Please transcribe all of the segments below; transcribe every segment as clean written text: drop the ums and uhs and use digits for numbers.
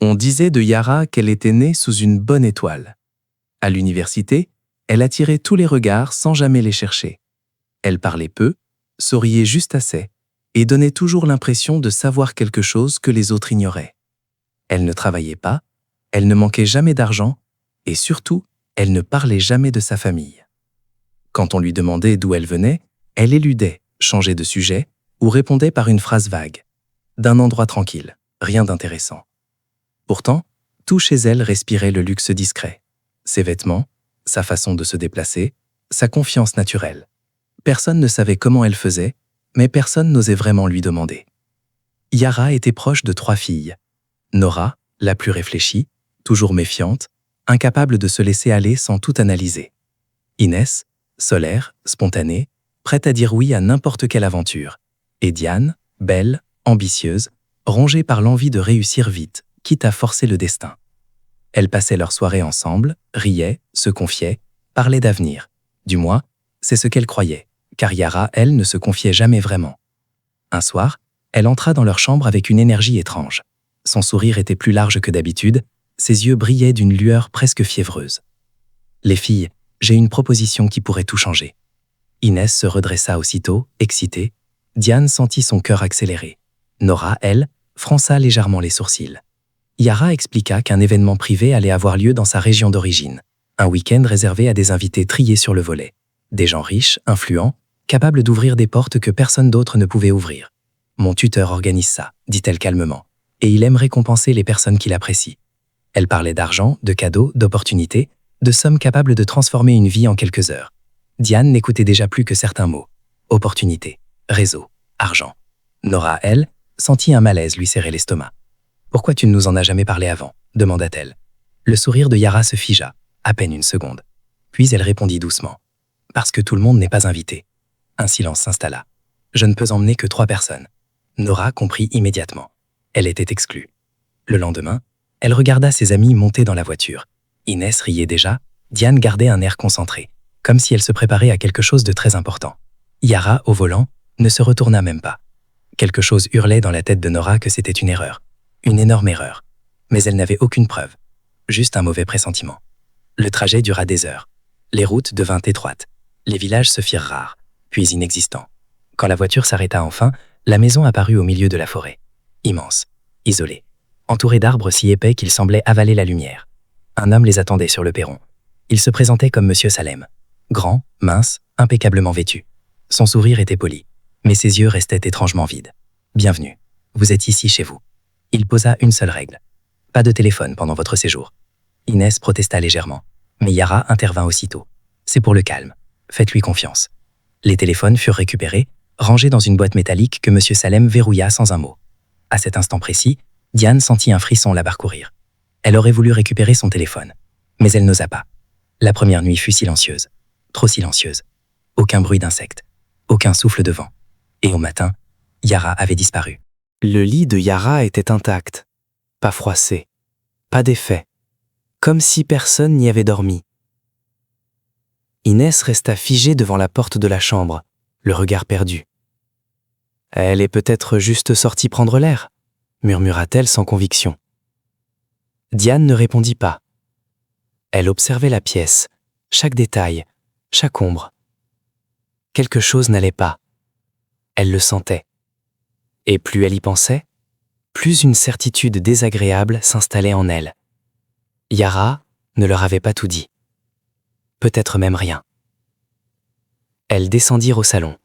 On disait de Yara qu'elle était née sous une bonne étoile. À l'université, elle attirait tous les regards sans jamais les chercher. Elle parlait peu, souriait juste assez, et donnait toujours l'impression de savoir quelque chose que les autres ignoraient. Elle ne travaillait pas, elle ne manquait jamais d'argent, et surtout, elle ne parlait jamais de sa famille. Quand on lui demandait d'où elle venait, elle éludait, changeait de sujet, ou répondait par une phrase vague. D'un endroit tranquille, rien d'intéressant. Pourtant, tout chez elle respirait le luxe discret. Ses vêtements, sa façon de se déplacer, sa confiance naturelle. Personne ne savait comment elle faisait, mais personne n'osait vraiment lui demander. Yara était proche de 3 filles. Nora, la plus réfléchie, toujours méfiante, incapable de se laisser aller sans tout analyser. Inès, solaire, spontanée, prête à dire oui à n'importe quelle aventure. Et Diane, belle, ambitieuse, rongée par l'envie de réussir vite, quitte à forcer le destin. Elles passaient leurs soirées ensemble, riaient, se confiaient, parlaient d'avenir. Du moins, c'est ce qu'elle croyait, car Yara, elle, ne se confiait jamais vraiment. Un soir, elle entra dans leur chambre avec une énergie étrange. Son sourire était plus large que d'habitude, ses yeux brillaient d'une lueur presque fiévreuse. « Les filles, j'ai une proposition qui pourrait tout changer. » Inès se redressa aussitôt, excitée. Diane sentit son cœur accélérer. Nora, elle, fronça légèrement les sourcils. Yara expliqua qu'un événement privé allait avoir lieu dans sa région d'origine. Un week-end réservé à des invités triés sur le volet. Des gens riches, influents, capables d'ouvrir des portes que personne d'autre ne pouvait ouvrir. « Mon tuteur organise ça, dit-elle calmement, et il aime récompenser les personnes qu'il apprécie. » Elle parlait d'argent, de cadeaux, d'opportunités, de sommes capables de transformer une vie en quelques heures. Diane n'écoutait déjà plus que certains mots. Opportunité, réseau, argent. Nora, elle, sentit un malaise lui serrer l'estomac. « Pourquoi tu ne nous en as jamais parlé avant ?» demanda-t-elle. Le sourire de Yara se figea, à peine une seconde. Puis elle répondit doucement. « Parce que tout le monde n'est pas invité. » Un silence s'installa. « Je ne peux emmener que 3 personnes. » Nora comprit immédiatement. Elle était exclue. Le lendemain, elle regarda ses amis monter dans la voiture. Inès riait déjà, Diane gardait un air concentré, comme si elle se préparait à quelque chose de très important. Yara, au volant, ne se retourna même pas. Quelque chose hurlait dans la tête de Nora que c'était une erreur. Une énorme erreur. Mais elle n'avait aucune preuve. Juste un mauvais pressentiment. Le trajet dura des heures. Les routes devinrent étroites. Les villages se firent rares, puis inexistants. Quand la voiture s'arrêta enfin, la maison apparut au milieu de la forêt. Immense, isolée, entourée d'arbres si épais qu'ils semblaient avaler la lumière. Un homme les attendait sur le perron. Il se présentait comme Monsieur Salem. Grand, mince, impeccablement vêtu. Son sourire était poli, mais ses yeux restaient étrangement vides. « Bienvenue. Vous êtes ici chez vous. » Il posa une seule règle. Pas de téléphone pendant votre séjour. Inès protesta légèrement, mais Yara intervint aussitôt. « C'est pour le calme. Faites-lui confiance. » Les téléphones furent récupérés, rangés dans une boîte métallique que Monsieur Salem verrouilla sans un mot. À cet instant précis, Diane sentit un frisson la parcourir. Elle aurait voulu récupérer son téléphone, mais elle n'osa pas. La première nuit fut silencieuse, trop silencieuse. Aucun bruit d'insectes, aucun souffle de vent. Et au matin, Yara avait disparu. Le lit de Yara était intact, pas froissé, pas d'effet, comme si personne n'y avait dormi. Inès resta figée devant la porte de la chambre, le regard perdu. « Elle est peut-être juste sortie prendre l'air », murmura-t-elle sans conviction. Diane ne répondit pas. Elle observait la pièce, chaque détail, chaque ombre. Quelque chose n'allait pas. Elle le sentait. Et plus elle y pensait, plus une certitude désagréable s'installait en elle. Yara ne leur avait pas tout dit. Peut-être même rien. Elles descendirent au salon.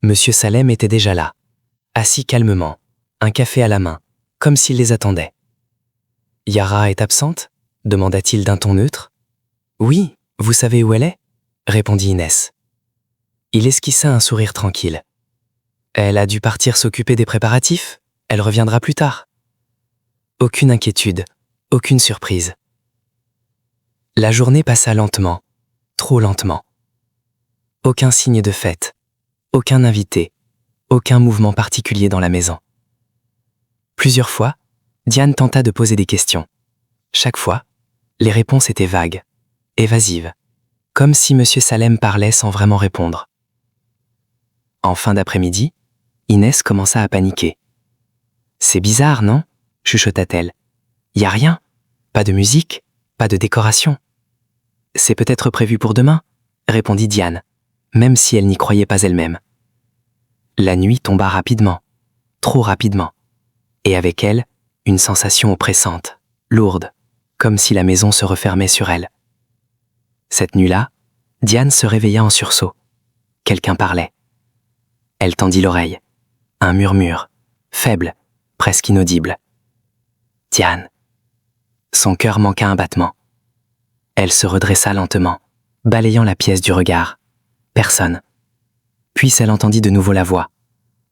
Monsieur Salem était déjà là, assis calmement, un café à la main, comme s'il les attendait. « Yara est absente ?» demanda-t-il d'un ton neutre. « Oui, vous savez où elle est ?» répondit Inès. Il esquissa un sourire tranquille. « Elle a dû partir s'occuper des préparatifs. Elle reviendra plus tard. » Aucune inquiétude, aucune surprise. La journée passa lentement, trop lentement. Aucun signe de fête, aucun invité, aucun mouvement particulier dans la maison. Plusieurs fois, Diane tenta de poser des questions. Chaque fois, les réponses étaient vagues, évasives, comme si M. Salem parlait sans vraiment répondre. En fin d'après-midi, Inès commença à paniquer. « C'est bizarre, non ?» chuchota-t-elle. « Y a rien? Pas de musique? Pas de décoration? C'est peut-être prévu pour demain, répondit Diane, même si elle n'y croyait pas elle-même. La nuit tomba rapidement, trop rapidement, et avec elle, une sensation oppressante, lourde, comme si la maison se refermait sur elle. Cette nuit-là, Diane se réveilla en sursaut. Quelqu'un parlait. Elle tendit l'oreille. Un murmure, faible, presque inaudible. Diane. Son cœur manqua un battement. Elle se redressa lentement, balayant la pièce du regard. Personne. Puis elle entendit de nouveau la voix,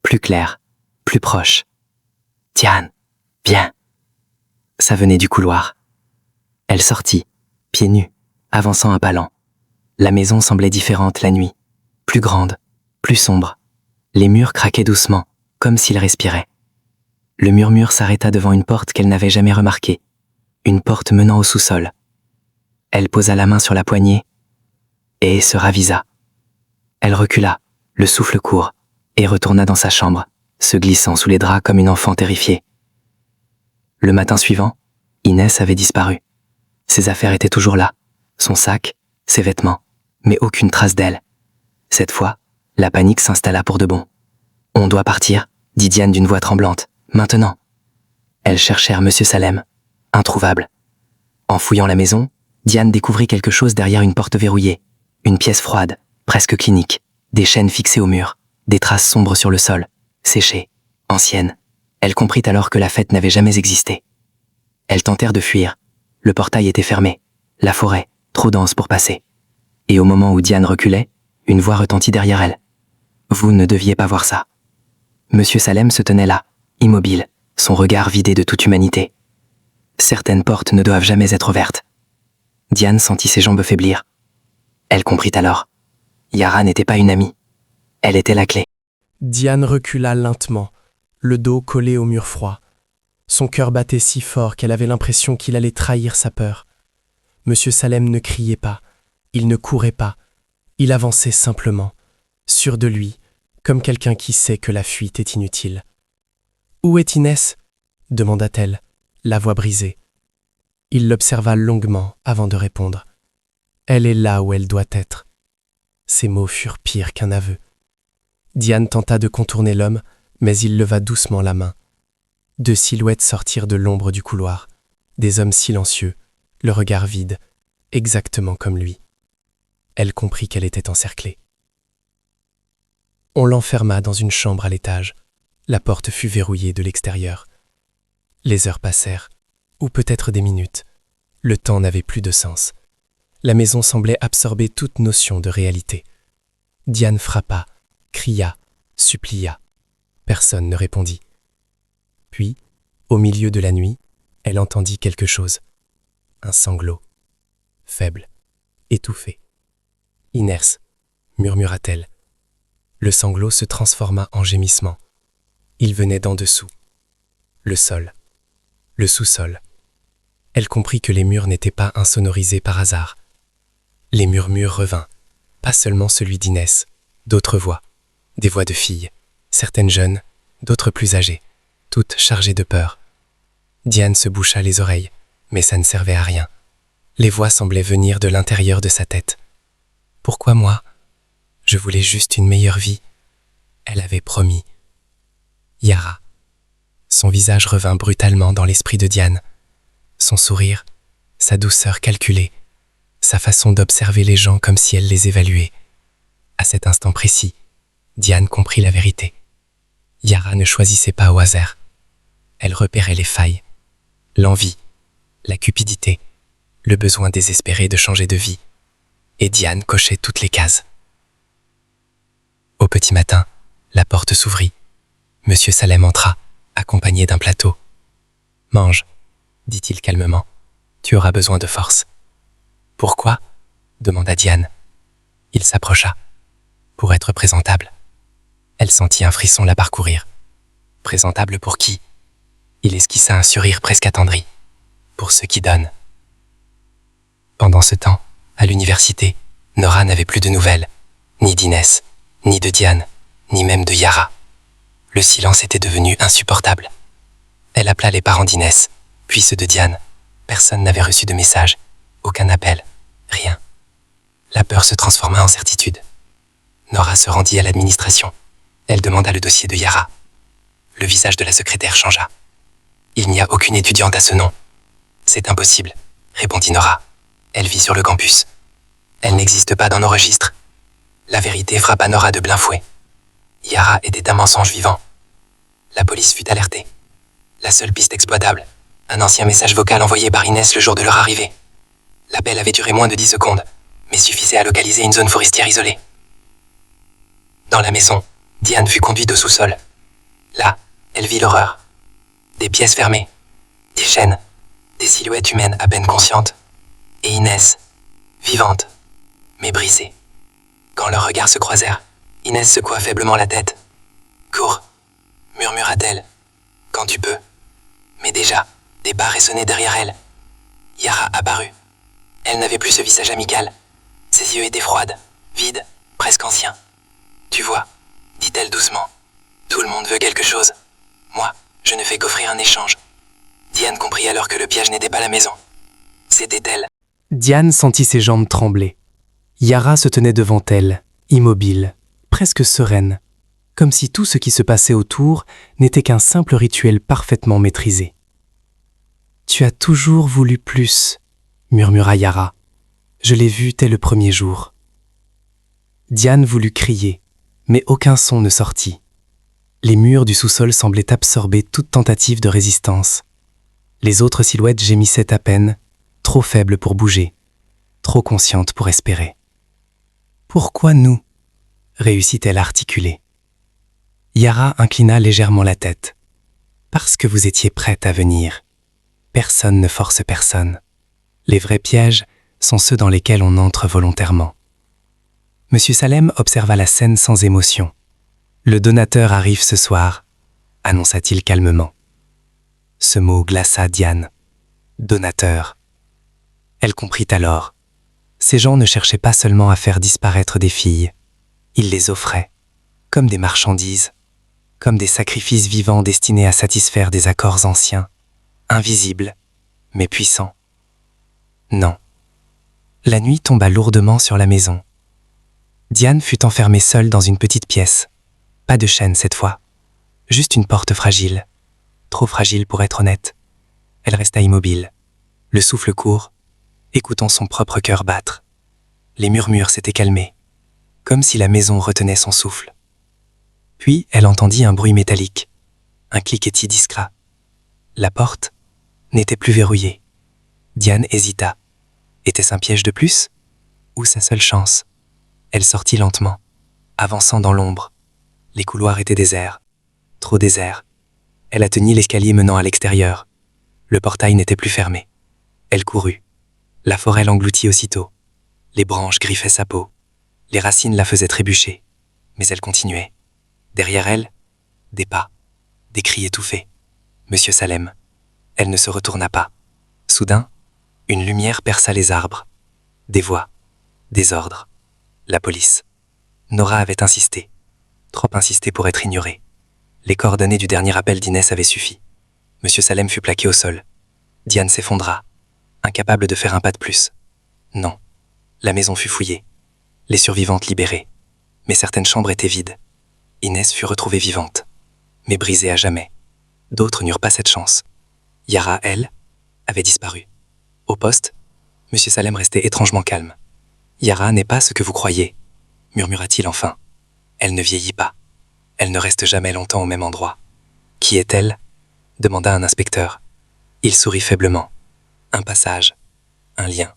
plus claire, plus proche. « Diane, viens !» Ça venait du couloir. Elle sortit, pieds nus, avançant un pas lent. La maison semblait différente la nuit, plus grande, plus sombre. Les murs craquaient doucement, comme s'ils respiraient. Le murmure s'arrêta devant une porte qu'elle n'avait jamais remarquée, une porte menant au sous-sol. Elle posa la main sur la poignée et se ravisa. Elle recula, le souffle court, et retourna dans sa chambre, se glissant sous les draps comme une enfant terrifiée. Le matin suivant, Inès avait disparu. Ses affaires étaient toujours là, son sac, ses vêtements, mais aucune trace d'elle. Cette fois, la panique s'installa pour de bon. « On doit partir », dit Diane d'une voix tremblante. « Maintenant !» Elles cherchèrent Monsieur Salem, introuvable. En fouillant la maison, Diane découvrit quelque chose derrière une porte verrouillée. Une pièce froide, presque clinique, des chaînes fixées au mur, des traces sombres sur le sol, séchées, anciennes. Elle comprit alors que la fête n'avait jamais existé. Elles tentèrent de fuir. Le portail était fermé, la forêt, trop dense pour passer. Et au moment où Diane reculait, une voix retentit derrière elle. « Vous ne deviez pas voir ça. » Monsieur Salem se tenait là, immobile, son regard vidé de toute humanité. Certaines portes ne doivent jamais être ouvertes. Diane sentit ses jambes faiblir. Elle comprit alors. Yara n'était pas une amie. Elle était la clé. Diane recula lentement, le dos collé au mur froid. Son cœur battait si fort qu'elle avait l'impression qu'il allait trahir sa peur. Monsieur Salem ne criait pas, il ne courait pas, il avançait simplement, sûr de lui, comme quelqu'un qui sait que la fuite est inutile. « Où est Inès ?» demanda-t-elle, la voix brisée. Il l'observa longuement avant de répondre. « Elle est là où elle doit être. » Ces mots furent pires qu'un aveu. Diane tenta de contourner l'homme, mais il leva doucement la main. Deux silhouettes sortirent de l'ombre du couloir, des hommes silencieux, le regard vide, exactement comme lui. Elle comprit qu'elle était encerclée. On l'enferma dans une chambre à l'étage. La porte fut verrouillée de l'extérieur. Les heures passèrent, ou peut-être des minutes. Le temps n'avait plus de sens. La maison semblait absorber toute notion de réalité. Diane frappa, cria, supplia. Personne ne répondit. Puis, au milieu de la nuit, elle entendit quelque chose. Un sanglot. Faible, étouffé. « Inès », murmura-t-elle. Le sanglot se transforma en gémissement. Il venait d'en dessous. Le sol. Le sous-sol. Elle comprit que les murs n'étaient pas insonorisés par hasard. Les murmures revinrent, pas seulement celui d'Inès, d'autres voix, des voix de filles, certaines jeunes, d'autres plus âgées, toutes chargées de peur. Diane se boucha les oreilles, mais ça ne servait à rien. Les voix semblaient venir de l'intérieur de sa tête. Pourquoi moi? Je voulais juste une meilleure vie. Elle avait promis. Yara. Son visage revint brutalement dans l'esprit de Diane. Son sourire, sa douceur calculée, sa façon d'observer les gens comme si elle les évaluait. À cet instant précis, Diane comprit la vérité. Yara ne choisissait pas au hasard. Elle repérait les failles, l'envie, la cupidité, le besoin désespéré de changer de vie. Et Diane cochait toutes les cases. Au petit matin, la porte s'ouvrit. Monsieur Salem entra, accompagné d'un plateau. « Mange », dit-il calmement. « Tu auras besoin de force. »« Pourquoi ?» demanda Diane. Il s'approcha. « Pour être présentable. » Elle sentit un frisson la parcourir. « Présentable pour qui ?» Il esquissa un sourire presque attendri. « Pour ceux qui donnent. » Pendant ce temps, à l'université, Nora n'avait plus de nouvelles, ni d'Inès, ni de Diane, ni même de Yara. Le silence était devenu insupportable. Elle appela les parents d'Inès, Puis ceux de Diane. Personne n'avait reçu de message, aucun appel, rien. La peur se transforma en certitude. Nora se rendit à l'administration. Elle demanda le dossier de Yara. Le visage de la secrétaire changea. Il n'y a aucune étudiante à ce nom. C'est impossible, répondit Nora. Elle vit sur le campus. Elle n'existe pas dans nos registres. La vérité frappa Nora de plein fouet. Yara était un mensonge vivant. La police fut alertée. La seule piste exploitable, un ancien message vocal envoyé par Inès le jour de leur arrivée. L'appel avait duré moins de 10 secondes, mais suffisait à localiser une zone forestière isolée. Dans la maison, Diane fut conduite au sous-sol. Là, elle vit l'horreur. Des pièces fermées, des chaînes, des silhouettes humaines à peine conscientes, et Inès, vivante, mais brisée. Quand leurs regards se croisèrent, Inès secoua faiblement la tête. « Cours !» murmura-t-elle. « Quand tu peux. » Mais déjà, des pas résonnaient derrière elle. Yara apparut. Elle n'avait plus ce visage amical. Ses yeux étaient froides, vides, presque anciens. « Tu vois, dit-elle doucement, tout le monde veut quelque chose. Moi, je ne fais qu'offrir un échange. » Diane comprit alors que le piège n'était pas la maison. C'était elle. Diane sentit ses jambes trembler. Yara se tenait devant elle, immobile, presque sereine, comme si tout ce qui se passait autour n'était qu'un simple rituel parfaitement maîtrisé. « Tu as toujours voulu plus, » murmura Yara. « Je l'ai vu dès le premier jour. » Diane voulut crier, mais aucun son ne sortit. Les murs du sous-sol semblaient absorber toute tentative de résistance. Les autres silhouettes gémissaient à peine, trop faibles pour bouger, trop conscientes pour espérer. « Pourquoi nous ?» réussit-elle à articuler. Yara inclina légèrement la tête. « Parce que vous étiez prête à venir. Personne ne force personne. Les vrais pièges sont ceux dans lesquels on entre volontairement. » Monsieur Salem observa la scène sans émotion. « Le donateur arrive ce soir », annonça-t-il calmement. Ce mot glaça Diane. Donateur. Elle comprit alors. Ces gens ne cherchaient pas seulement à faire disparaître des filles. Ils les offraient, comme des marchandises, comme des sacrifices vivants destinés à satisfaire des accords anciens, invisibles, mais puissants. Non. La nuit tomba lourdement sur la maison. Diane fut enfermée seule dans une petite pièce. Pas de chaîne cette fois. Juste une porte fragile. Trop fragile pour être honnête. Elle resta immobile, le souffle court, écoutant son propre cœur battre. Les murmures s'étaient calmés, comme si la maison retenait son souffle. Puis elle entendit un bruit métallique, un cliquetis discret. La porte n'était plus verrouillée. Diane hésita. Était-ce un piège de plus? Ou sa seule chance? Elle sortit lentement, avançant dans l'ombre. Les couloirs étaient déserts, trop déserts. Elle atteignit l'escalier menant à l'extérieur. Le portail n'était plus fermé. Elle courut. La forêt l'engloutit aussitôt. Les branches griffaient sa peau. Les racines la faisaient trébucher. Mais elle continuait. Derrière elle, des pas, des cris étouffés. Monsieur Salem. Elle ne se retourna pas. Soudain, une lumière perça les arbres. Des voix, des ordres. La police. Nora avait insisté. Trop insisté pour être ignorée. Les coordonnées du dernier appel d'Inès avaient suffi. Monsieur Salem fut plaqué au sol. Diane s'effondra, incapable de faire un pas de plus. Non. La maison fut fouillée. Les survivantes libérées. Mais certaines chambres étaient vides. Inès fut retrouvée vivante, mais brisée à jamais. D'autres n'eurent pas cette chance. Yara, elle, avait disparu. Au poste, Monsieur Salem restait étrangement calme. « Yara n'est pas ce que vous croyez », murmura-t-il enfin. « Elle ne vieillit pas. Elle ne reste jamais longtemps au même endroit. »« Qui est-elle » demanda un inspecteur. Il sourit faiblement. « Un passage. Un lien.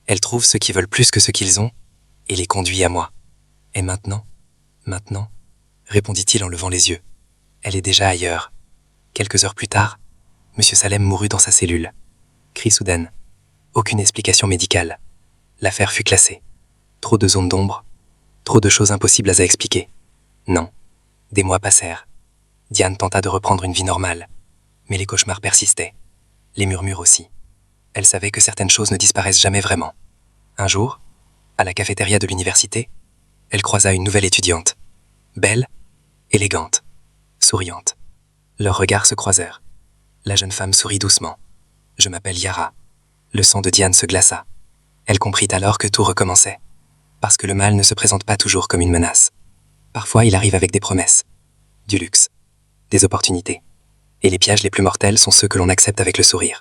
Elle trouve ceux qui veulent plus que ceux qu'ils ont et les conduit à moi. Et maintenant, répondit-il en levant les yeux. Elle est déjà ailleurs. Quelques heures plus tard, Monsieur Salem mourut dans sa cellule. Crise soudaine. Aucune explication médicale. L'affaire fut classée. Trop de zones d'ombre. Trop de choses impossibles à expliquer. Non. Des mois passèrent. Diane tenta de reprendre une vie normale. Mais les cauchemars persistaient. Les murmures aussi. Elle savait que certaines choses ne disparaissent jamais vraiment. Un jour, à la cafétéria de l'université, elle croisa une nouvelle étudiante. Belle, élégante, souriante. Leurs regards se croisèrent. La jeune femme sourit doucement. Je m'appelle Yara. Le sang de Diane se glaça. Elle comprit alors que tout recommençait. Parce que le mal ne se présente pas toujours comme une menace. Parfois, il arrive avec des promesses, du luxe, des opportunités. Et les pièges les plus mortels sont ceux que l'on accepte avec le sourire.